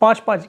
5-5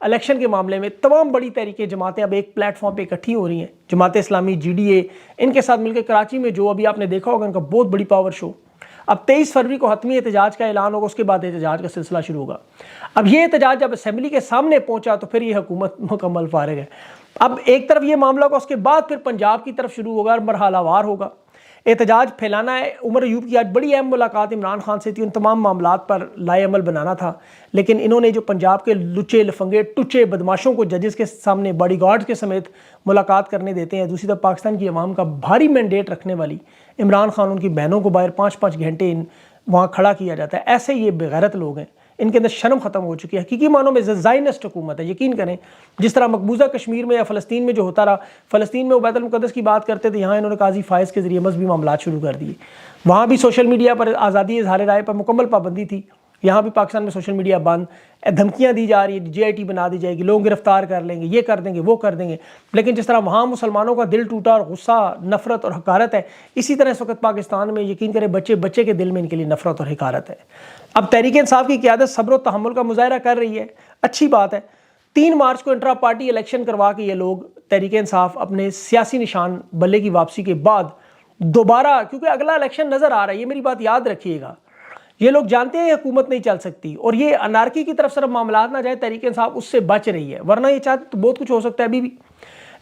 election کے معاملے میں تمام بڑی تحریکیں جماعتیں اب ایک پلیٹ فارم پہ اکٹھی ہو رہی ہیں. جماعت اسلامی, GDA, ان کے ساتھ مل کے کراچی میں جو ابھی آپ نے دیکھا ہوگا ان کا بہت بڑی پاور شو. اب 23 فروری کو حتمی احتجاج کا اعلان ہوگا, اس کے بعد احتجاج کا سلسلہ شروع ہوگا. اب یہ احتجاج جب اسمبلی کے سامنے پہنچا تو پھر یہ حکومت مکمل فارغ ہے. اب ایک طرف یہ معاملہ ہوگا, اس کے بعد پھر پنجاب کی طرف شروع ہوگا اور مرحلہ وار ہوگا. احتجاج پھیلانا ہے. عمر ایوب کی آج بڑی اہم ملاقات عمران خان سے تھی, ان تمام معاملات پر لائے عمل بنانا تھا, لیکن انہوں نے جو پنجاب کے لچے لفنگے ٹچے بدماشوں کو ججز کے سامنے باڈی گارڈز کے سمیت ملاقات کرنے دیتے ہیں. دوسری طرف پاکستان کی عوام کا بھاری مینڈیٹ رکھنے والی عمران خان, ان کی بہنوں کو باہر 5-5 گھنٹے وہاں کھڑا کیا جاتا ہے. ایسے یہ بغیرت لوگ ہیں, ان کے اندر شرم ختم ہو چکی ہے. حقیقی معنوں میں زائنسٹ حکومت ہے. یقین کریں جس طرح مقبوضہ کشمیر میں یا فلسطین میں جو ہوتا رہا, فلسطین میں وہ بیت المقدس کی بات کرتے تھے, یہاں انہوں نے قاضی فائز کے ذریعے مذہبی معاملات شروع کر دیے. وہاں بھی سوشل میڈیا پر آزادی اظہار رائے پر مکمل پابندی تھی, یہاں بھی پاکستان میں سوشل میڈیا بند. دھمکیاں دی جا رہی ہیں, GIT بنا دی جائے گی, لوگ گرفتار کر لیں گے, یہ کر دیں گے, وہ کر دیں گے. لیکن جس طرح وہاں مسلمانوں کا دل ٹوٹا اور غصہ, نفرت اور حقارت ہے, اسی طرح اس وقت پاکستان میں یقین کریں بچے کے دل میں ان کے لیے نفرت اور حقارت ہے. اب تحریک انصاف کی قیادت صبر و تحمل کا مظاہرہ کر رہی ہے, اچھی بات ہے. 3 مارچ کو انٹرا پارٹی الیکشن کروا کے یہ لوگ تحریک انصاف اپنے سیاسی نشان بلے کی واپسی کے بعد دوبارہ, کیونکہ اگلا الیکشن نظر آ رہا ہے, یہ میری بات یاد رکھیے گا, یہ لوگ جانتے ہیں یہ حکومت نہیں چل سکتی اور یہ انارکی کی طرف صرف معاملات نہ جائے, تحریک انصاف اس سے بچ رہی ہے, ورنہ یہ چاہتے تو بہت کچھ ہو سکتا ہے ابھی بھی.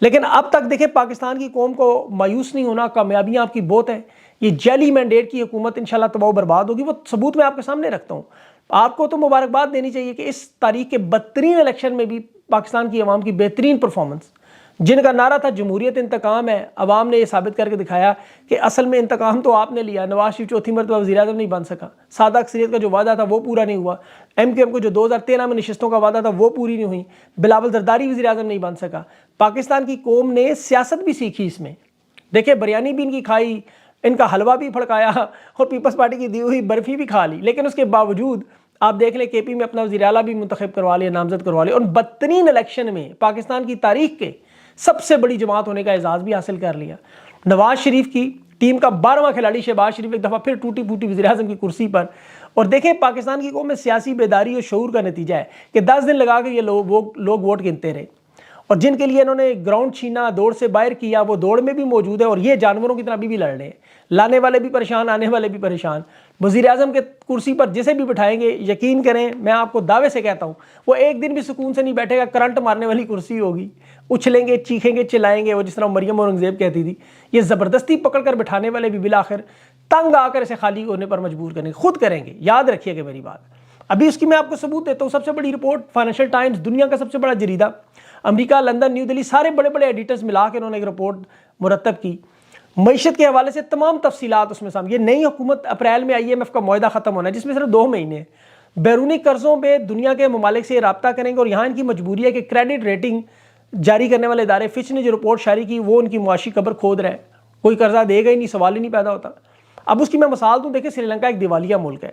لیکن اب تک دیکھیں پاکستان کی قوم کو مایوس نہیں ہونا, کامیابیاں آپ کی بہت ہیں. یہ جعلی مینڈیٹ کی حکومت انشاءاللہ تباہ و برباد ہوگی, وہ ثبوت میں آپ کے سامنے رکھتا ہوں. آپ کو تو مبارکباد دینی چاہیے کہ اس تاریخ کے بدترین الیکشن میں بھی پاکستان کی عوام کی بہترین پرفارمنس, جن کا نعرہ تھا جمہوریت انتقام ہے, عوام نے یہ ثابت کر کے دکھایا کہ اصل میں انتقام تو آپ نے لیا. نواز شریف چوتھی مرتبہ وزیر اعظم نہیں بن سکا, سادہ اکثریت کا جو وعدہ تھا وہ پورا نہیں ہوا, MQM کو جو 2013 میں نشستوں کا وعدہ تھا وہ پوری نہیں ہوئی, بلاول زرداری وزیر اعظم نہیں بن سکا. پاکستان کی قوم نے سیاست بھی سیکھی اس میں, دیکھیں بریانی بھی ان کی کھائی, ان کا حلوہ بھی پھڑکایا اور پیپلز پارٹی کی دی ہوئی برفی بھی کھا لی, لیکن اس کے باوجود آپ دیکھ لیں KP میں اپنا وزیر اعلیٰ بھی منتخب کروا لیا, نامزد کروا لیا, اور بدترین الیکشن میں پاکستان کی تاریخ کے سب سے بڑی جماعت ہونے کا اعزاز بھی حاصل کر لیا. نواز شریف کی ٹیم کا 12واں کھلاڑی شہباز شریف ایک دفعہ پھر ٹوٹی پھوٹی وزیر اعظم کی کرسی پر. اور دیکھیں پاکستان کی قوم میں سیاسی بیداری اور شعور کا نتیجہ ہے کہ 10 دن لگا کے یہ لوگ ووٹ گنتے رہے, اور جن کے لیے انہوں نے گراؤنڈ چھینا, دوڑ سے باہر کیا, وہ دوڑ میں بھی موجود ہے, اور یہ جانوروں کی طرح بھی لڑ رہے ہیں. لانے والے بھی پریشان, آنے والے بھی پریشان. وزیر اعظم کے کرسی پر جسے بھی بٹھائیں گے, یقین کریں میں آپ کو دعوے سے کہتا ہوں, وہ ایک دن بھی سکون سے نہیں بیٹھے گا. کرنٹ مارنے والی کرسی ہوگی, اچھلیں گے, چیخیں گے, چلائیں گے, وہ جس طرح مریم اورنگزیب کہتی تھی. یہ زبردستی پکڑ کر بٹھانے والے بھی بالآخر تنگ آ کر اسے خالی ہونے پر مجبور کریں گے, خود کریں گے. یاد رکھیے گا میری بات. ابھی اس کی میں آپ کو ثبوت دیتا ہوں. سب سے بڑی رپورٹ فائنینشیل ٹائمز, دنیا کا سب سے بڑا جریدہ, امریکہ, لندن, نیو دہلی, سارے بڑے بڑے ایڈیٹرز ملا کے انہوں نے ایک رپورٹ مرتب کی. معیشت کے حوالے سے تمام تفصیلات اس میں سامنے. یہ نئی حکومت اپریل میں IMF کا معاہدہ ختم ہونا ہے, جس میں صرف 2 مہینے ہیں. بیرونی قرضوں پہ دنیا کے ممالک سے یہ رابطہ کریں گے, اور یہاں ان کی مجبوری ہے کہ کریڈٹ ریٹنگ جاری کرنے والے ادارے, فچ نے جو رپورٹ جاری کی وہ ان کی معاشی قبر کھود رہا ہے. کوئی قرضہ دے گا ہی نہیں, سوال ہی نہیں پیدا ہوتا. اب اس کی میں مثال دوں, دیکھیں سری لنکا ایک دیوالیہ ملک ہے.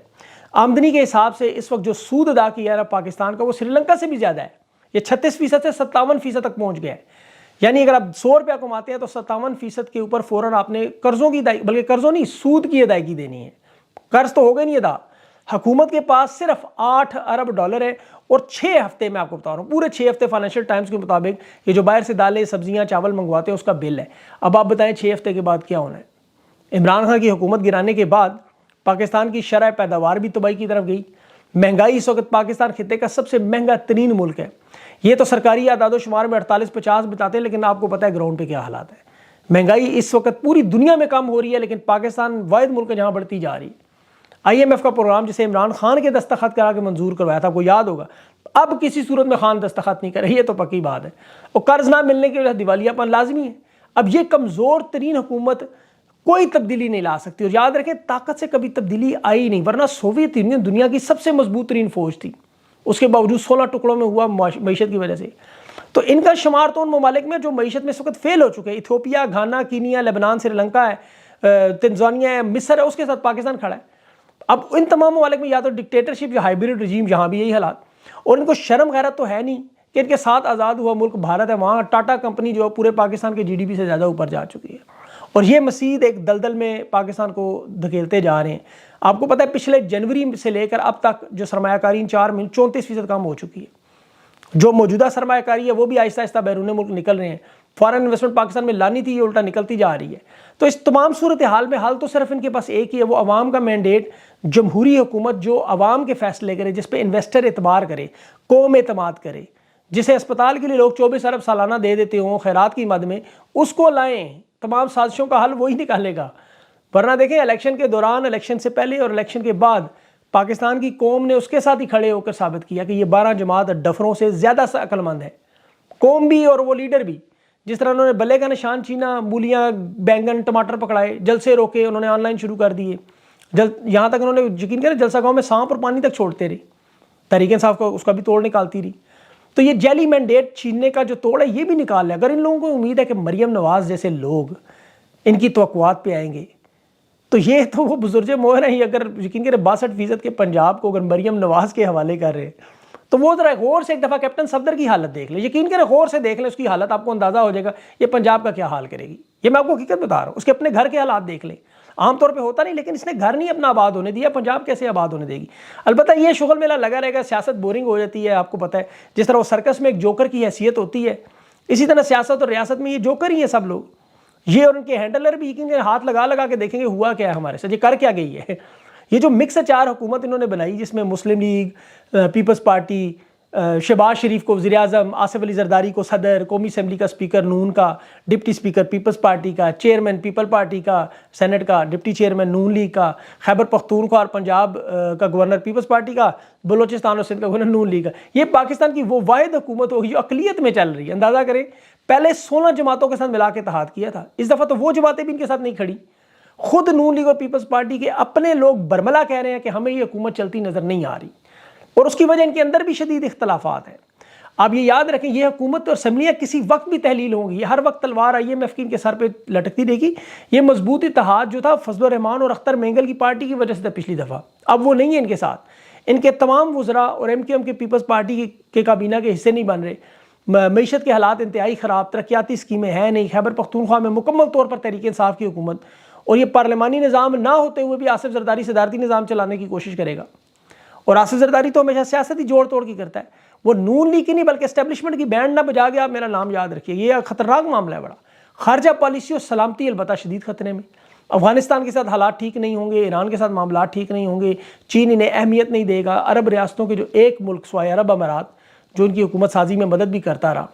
آمدنی کے حساب سے اس وقت جو سود ادا کیا ہے پاکستان کا, وہ سری لنکا سے بھی زیادہ ہے. یہ 36% سے 57% تک پہنچ گیا ہے. یعنی اگر آپ 100 روپیہ کماتے ہیں تو 57% کے اوپر فوراً آپ نے قرضوں کی بلکہ قرضوں نہیں, سود کی ادائیگی دینی ہے. قرض تو ہوگا نہیں ادا. حکومت کے پاس صرف $8 ارب ہے, اور 6 ہفتے میں آپ کو بتا رہا ہوں, پورے 6 ہفتے فائنینشیل ٹائمز کے مطابق یہ جو باہر سے دالیں, سبزیاں, چاول منگواتے ہیں اس کا بل ہے. اب آپ بتائیں 6 ہفتے کے بعد کیا ہونا ہے. عمران خان کی حکومت گرانے کے بعد پاکستان کی شرح پیداوار بھی تباہی کی طرف گئی. مہنگائی اس وقت پاکستان خطے کا سب سے مہنگا ترین ملک ہے. یہ تو سرکاری اعداد و شمار میں 48-50 بتاتے ہیں, لیکن آپ کو پتہ ہے گراؤنڈ پہ کیا حالات ہیں. مہنگائی اس وقت پوری دنیا میں کم ہو رہی ہے, لیکن پاکستان واحد ملک ہے جہاں بڑھتی جا رہی ہے. IMF کا پروگرام جسے عمران خان کے دستخط کرا کے منظور کروایا تھا, آپ کو یاد ہوگا, اب کسی صورت میں خان دستخط نہیں کرے, یہ تو پکی بات ہے. اور قرض نہ ملنے کی وجہ سے دیوالیہ پن لازمی ہے. اب یہ کمزور ترین حکومت کوئی تبدیلی نہیں لا سکتی, اور یاد رکھیں طاقت سے کبھی تبدیلی آئی نہیں, ورنہ سوویت یونین دنیا کی سب سے مضبوط ترین فوج تھی, اس کے باوجود 16 ٹکڑوں میں ہوا معیشت کی وجہ سے. تو ان کا شمار تو ان ممالک میں جو معیشت میں اس وقت فیل ہو چکے ہیں, ایتھوپیا, گھانا, کینیا, لبنان, سری لنکا ہے, تنزانیہ ہے, مصر ہے, اس کے ساتھ پاکستان کھڑا ہے. اب ان تمام ممالک میں یا تو ڈکٹیٹرشپ یا ہائیبریڈ رجیم, جہاں بھی یہی حالات, اور ان کو شرم غیرت تو ہے نہیں کہ ان کے ساتھ آزاد ہوا ملک بھارت ہے, وہاں ٹاٹا کمپنی جو پورے پاکستان کے GDP سے زیادہ اوپر جا چکی ہے, اور یہ مزید ایک دلدل میں پاکستان کو دھکیلتے جا رہے ہیں. آپ کو پتہ ہے پچھلے جنوری سے لے کر اب تک جو سرمایہ کاری 4 مہینے 34% کم ہو چکی ہے. جو موجودہ سرمایہ کاری ہے وہ بھی آہستہ آہستہ بیرون ملک نکل رہے ہیں، فارن انویسٹمنٹ پاکستان میں لانی تھی، یہ الٹا نکلتی جا رہی ہے۔ تو اس تمام صورتحال میں حل تو صرف ان کے پاس ایک ہی ہے، وہ عوام کا مینڈیٹ، جمہوری حکومت جو عوام کے فیصلے کرے، جس پہ انویسٹر اعتبار کرے، قوم اعتماد کرے، جسے اسپتال کے لیے لوگ 24 ارب سالانہ دے دیتے ہوں خیرات کی مد میں، اس کو لائیں۔ تمام سازشوں کا حل وہی نکالے گا۔ ورنہ دیکھیں الیکشن کے دوران، الیکشن سے پہلے اور الیکشن کے بعد پاکستان کی قوم نے اس کے ساتھ ہی کھڑے ہو کر ثابت کیا کہ یہ 12 جماعت ڈفروں سے زیادہ عقل مند ہے، قوم بھی اور وہ لیڈر بھی۔ جس طرح انہوں نے بلے کا نشان چھینا، مولیاں، بینگن، ٹماٹر پکڑائے، جلسے روکے، انہوں نے آن لائن شروع کر دیے، یہاں تک انہوں نے یقین کریں جلسہ گاؤں میں سانپ اور پانی تک چھوڑتے رہے، تحریک انصاف کو اس کا بھی توڑ نکالتی رہی۔ تو یہ جیلی مینڈیٹ چھیننے کا جو توڑ ہے یہ بھی نکال لے۔ اگر ان لوگوں کو امید ہے کہ مریم نواز جیسے لوگ ان کی توقعات پہ آئیں گے، تو یہ تو وہ بزرگ مہر ہیں۔ اگر یقین کریں 62% کے پنجاب کو اگر مریم نواز کے حوالے کر رہے ہیں، تو وہ ذرا غور سے ایک دفعہ کیپٹن صفدر کی حالت دیکھ لیں، یقین کریں غور سے دیکھ لیں اس کی حالت، آپ کو اندازہ ہو جائے گا یہ پنجاب کا کیا حال کرے گی۔ یہ میں آپ کو حقیقت بتا رہا ہوں، اس کے اپنے گھر کے حالات دیکھ لیں۔ عام طور پہ ہوتا نہیں، لیکن اس نے گھر نہیں اپنا آباد ہونے دیا، پنجاب کیسے آباد ہونے دے گی؟ البتہ یہ شغل میلہ لگا رہے گا، سیاست بورنگ ہو جاتی ہے، آپ کو پتہ ہے جس طرح وہ سرکس میں ایک جوکر کی حیثیت ہوتی ہے، اسی طرح سیاست اور ریاست میں یہ جوکر ہی ہیں سب لوگ۔ یہ اور ان کے ہینڈلر بھی یقین کریں ہاتھ لگا کے دیکھیں گے ہوا کیا ہے ہمارے ساتھ، یہ کر کیا گئی ہے۔ یہ جو مکس چار حکومت انہوں نے بنائی، جس میں مسلم لیگ، پیپلز پارٹی، شہباز شریف کو وزیر اعظم، آصف علی زرداری کو صدر، قومی اسمبلی کا اسپیکر نون کا، ڈپٹی اسپیکر پیپلز پارٹی کا، چیئرمین پیپل پارٹی کا سینٹ کا، ڈپٹی چیئرمین نون لیگ کا، خیبر پختونخوا اور پنجاب کا گورنر پیپلز پارٹی کا، بلوچستان اور سندھ کا گورنر نون لیگ کا۔ یہ پاکستان کی وہ واحد حکومت ہوگی جو اقلیت میں چل رہی ہے۔ اندازہ کریں پہلے 16 جماعتوں کے ساتھ ملا کے اتحاد کیا تھا، اس دفعہ تو وہ جماعتیں بھی ان کے ساتھ نہیں کھڑی۔ خود نون لیگ اور پیپلز پارٹی کے اپنے لوگ برملا کہہ رہے ہیں کہ ہمیں یہ حکومت چلتی نظر نہیں آ رہی، اور اس کی وجہ ان کے اندر بھی شدید اختلافات ہیں۔ آپ یہ یاد رکھیں یہ حکومت اور اسمبلیاں کسی وقت بھی تحلیل ہوں گی، یہ ہر وقت تلوار IMF کی ان کے سر پہ لٹکتی رہے گی۔ یہ مضبوط اتحاد جو تھا فضل الرحمان اور اختر مینگل کی پارٹی کی وجہ سے تھا پچھلی دفعہ، اب وہ نہیں ہے ان کے ساتھ۔ ان کے تمام وزراء اور MQM کے پیپلز پارٹی کے کابینہ کے حصے نہیں بن رہے۔ معیشت کے حالات انتہائی خراب، ترقیاتی اسکیمیں ہیں نہیں، خیبر پختونخوا میں مکمل طور پر تحریک انصاف کی حکومت، اور یہ پارلیمانی نظام نہ ہوتے ہوئے بھی آصف زرداری صدارتی نظام چلانے کی کوشش کرے گا۔ اور آصف زرداری تو ہمیشہ سیاستی جوڑ توڑ کی کرتا ہے، وہ نون لیگ کی نہیں بلکہ اسٹیبلشمنٹ کی بینڈ نہ بجا گیا۔ آپ میرا نام یاد رکھیے، یہ خطرناک معاملہ ہے بڑا۔ خارجہ پالیسی اور سلامتی البتہ شدید خطرے میں، افغانستان کے ساتھ حالات ٹھیک نہیں ہوں گے، ایران کے ساتھ معاملات ٹھیک نہیں ہوں گے، چین انہیں اہمیت نہیں دے گا، عرب ریاستوں کے جو ایک ملک سوائے عرب امارات جو ان کی حکومت سازی میں مدد بھی کرتا رہا،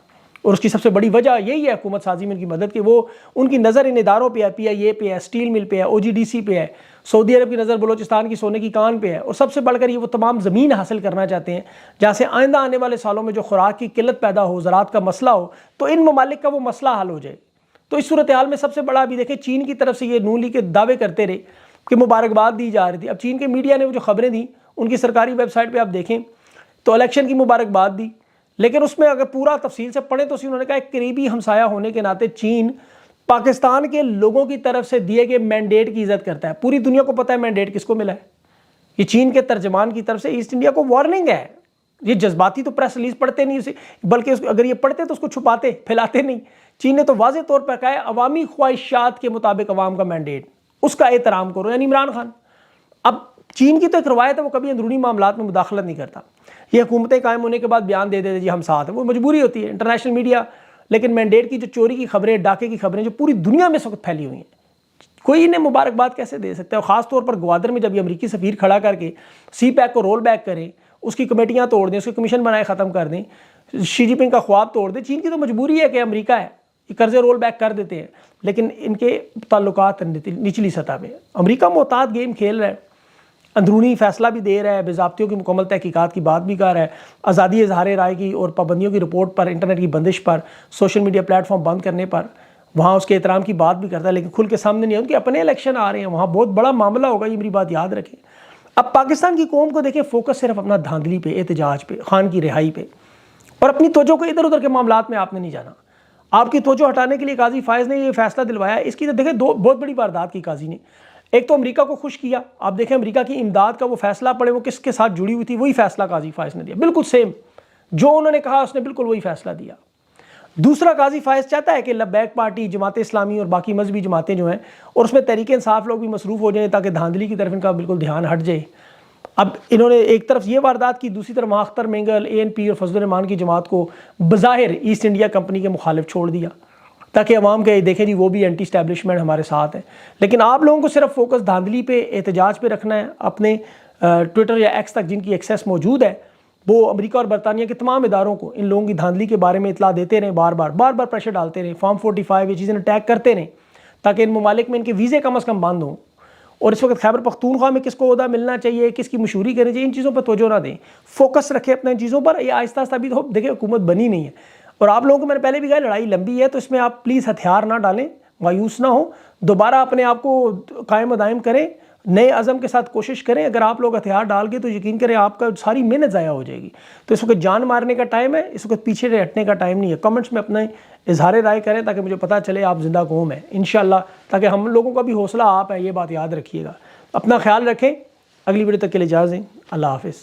اور اس کی سب سے بڑی وجہ یہی ہے حکومت سازی میں ان کی مدد کہ وہ ان کی نظر ان اداروں پہ ہے، PIA پہ ہے، سٹیل مل پہ ہے، OGDC پہ ہے، سعودی عرب کی نظر بلوچستان کی سونے کی کان پہ ہے، اور سب سے بڑھ کر یہ وہ تمام زمین حاصل کرنا چاہتے ہیں جہاں سے آئندہ آنے والے سالوں میں جو خوراک کی قلت پیدا ہو، زراعت کا مسئلہ ہو، تو ان ممالک کا وہ مسئلہ حل ہو جائے۔ تو اس صورتحال میں سب سے بڑا بھی دیکھیں چین کی طرف سے یہ نون لیگ کے دعوے کرتے رہے کہ مبارکباد دی جا رہی تھی۔ اب چین کے میڈیا نے وہ جو خبریں دیں ان کی سرکاری ویب سائٹ پہ آپ دیکھیں تو الیکشن کی مبارکباد دی، لیکن اس میں اگر پورا تفصیل سے پڑھیں تو انہوں نے کہا ایک قریبی ہمسایہ ہونے کے ناطے چین پاکستان کے لوگوں کی طرف سے دیے گئے مینڈیٹ کی عزت کرتا ہے۔ پوری دنیا کو پتہ ہے مینڈیٹ کس کو ملا ہے، یہ چین کے ترجمان کی طرف سے ایسٹ انڈیا کو وارننگ ہے۔ یہ جذباتی تو پریس ریلیز پڑھتے نہیں اسے، بلکہ اگر یہ پڑھتے تو اس کو چھپاتے پھیلاتے نہیں۔ چین نے تو واضح طور پر کہا ہے عوامی خواہشات کے مطابق عوام کا مینڈیٹ، اس کا احترام کرو، یعنی عمران خان۔ اب چین کی تو ایک روایت ہے وہ کبھی اندرونی معاملات میں مداخلت نہیں کرتا، یہ حکومتیں قائم ہونے کے بعد بیان دے دیتے جی ہم ساتھ ہیں، وہ مجبوری ہوتی ہے انٹرنیشنل میڈیا۔ لیکن مینڈیٹ کی جو چوری کی خبریں، ڈاکے کی خبریں جو پوری دنیا میں اس وقت پھیلی ہوئی ہیں، کوئی انہیں مبارکباد کیسے دے سکتا ہے؟ اور خاص طور پر گوادر میں جب یہ امریکی سفیر کھڑا کر کے CPEC کو رول بیک کریں، اس کی کمیٹیاں توڑ دیں، اس کے کمیشن بنائے ختم کر دیں، شی جن پنگ کا خواب توڑ دیں۔ چین کی تو مجبوری ہے کہ امریکہ ہے، یہ قرضے رول بیک کر دیتے ہیں، لیکن ان کے تعلقات نچلی سطح پہ امریکہ محتاط گیم کھیل رہا ہے، اندرونی فیصلہ بھی دے رہا ہے، باضابطیوں کی مکمل تحقیقات کی بات بھی کر رہا ہے، آزادی اظہار رائے کی اور پابندیوں کی رپورٹ پر، انٹرنیٹ کی بندش پر، سوشل میڈیا پلیٹ فارم بند کرنے پر وہاں اس کے احترام کی بات بھی کرتا ہے، لیکن کھل کے سامنے نہیں ہے۔ ان کے اپنے الیکشن آ رہے ہیں، وہاں بہت بڑا معاملہ ہوگا، یہ میری بات یاد رکھیں۔ اب پاکستان کی قوم کو دیکھیں فوکس صرف اپنا دھاندلی پہ، احتجاج پہ، خان کی رہائی پہ، اور اپنی توجہ کو ادھر ادھر کے معاملات میں آپ نے نہیں جانا۔ آپ کی توجہ ہٹانے کے لیے قاضی فائز نے یہ فیصلہ دلوایا، اس کی تو دیکھیں دو بہت بڑی واردات کی قاضی نے۔ ایک تو امریکہ کو خوش کیا، آپ دیکھیں امریکہ کی امداد کا وہ فیصلہ پڑے وہ کس کے ساتھ جڑی ہوئی تھی، وہی فیصلہ قاضی فائز نے دیا، بالکل سیم جو انہوں نے کہا اس نے بالکل وہی فیصلہ دیا۔ دوسرا قاضی فائز چاہتا ہے کہ لبیک پارٹی، جماعت اسلامی اور باقی مذہبی جماعتیں جو ہیں اور اس میں تحریک انصاف لوگ بھی مصروف ہو جائیں تاکہ دھاندلی کی طرف ان کا بالکل دھیان ہٹ جائے۔ اب انہوں نے ایک طرف یہ واردات کی، دوسری طرف اختر مینگل، ANP اور فضل الرحمان کی جماعت کو بظاہر ایسٹ انڈیا کمپنی کے مخالف چھوڑ دیا تاکہ عوام کہ دیکھیں جی وہ بھی اینٹی اسٹیبلشمنٹ ہمارے ساتھ ہے. لیکن آپ لوگوں کو صرف فوکس دھاندلی پہ، احتجاج پہ رکھنا ہے. اپنے ٹویٹر یا ایکس تک جن کی ایکسیس موجود ہے وہ امریکہ اور برطانیہ کے تمام اداروں کو ان لوگوں کی دھاندلی کے بارے میں اطلاع دیتے رہیں، بار بار پریشر ڈالتے رہیں، فارم 45 یہ چیزیں اٹیک کرتے رہیں تاکہ ان ممالک میں ان کے ویزے کم از کم بند ہوں. اور اس وقت خیبر پختونخوا میں کس کو عہدہ ملنا چاہیے، کس کی مشہوری کرنی چاہیے، ان چیزوں پر توجہ نہ دیں. فوکس رکھیں اپنے ان چیزوں پر. یہ آہستہ آہستہ بھی تو دیکھیں حکومت بنی نہیں ہے. اور آپ لوگوں کو میں نے پہلے بھی کہا لڑائی لمبی ہے، تو اس میں آپ پلیز ہتھیار نہ ڈالیں، مایوس نہ ہوں، دوبارہ اپنے آپ کو قائم و دائم کریں، نئے عزم کے ساتھ کوشش کریں. اگر آپ لوگ ہتھیار ڈال گئے تو یقین کریں آپ کا ساری محنت ضائع ہو جائے گی. تو اس وقت جان مارنے کا ٹائم ہے، اس وقت پیچھے ہٹنے کا ٹائم نہیں ہے. کمنٹس میں اپنا اظہار رائے کریں تاکہ مجھے پتہ چلے آپ زندہ قوم ہیں انشاءاللہ، تاکہ ہم لوگوں کا بھی حوصلہ آپ ہے. یہ بات یاد رکھیے گا. اپنا خیال رکھیں. اگلی ویڈیو تک کے لیے اجازت دیں. اللہ حافظ.